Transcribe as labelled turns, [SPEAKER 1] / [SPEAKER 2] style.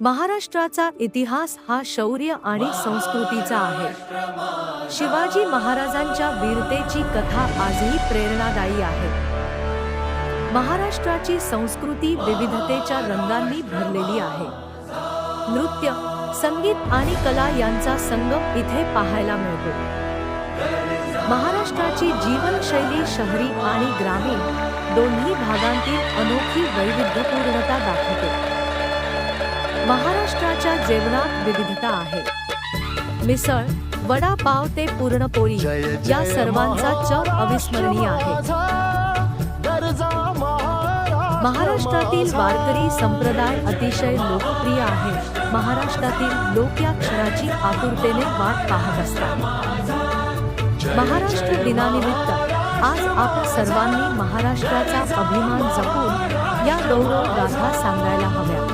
[SPEAKER 1] महाराष्ट्राचा इतिहास हा शौर्य आणि संस्कृतीचा आहे। शिवाजी महाराजांच्या वीरतेची कथा आजही प्रेरणादायी आहे। महाराष्ट्राची संस्कृती विविधतेच्या रंगांनी भरलेली आहे। नृत्य, संगीत आणि कला यांचा संगम इथे पाहायला मिळतो। महाराष्ट्राची जीवनशैली शहरी आणि ग्रामीण दोन्ही भागांतील अनोखी वैविध्यपूर्णता दाखवते। महाराष्ट्राच्या जेवणात विविधता आहे। मिसळ, वडापाव ते पुरणपोळी या सर्वांचा चव अविस्मरणीय आहे। महाराष्ट्रातील वारकरी संप्रदाय अतिशय लोकप्रिय आहे। महाराष्ट्रातील लोक या क्षणाची आतुरतेने वाट पाहत असतात। महाराष्ट्र दिनानिमित्त आज आपण सर्वांनी महाराष्ट्राचा अभिमान जपून या गौरव गाथा सांगायला हव्या।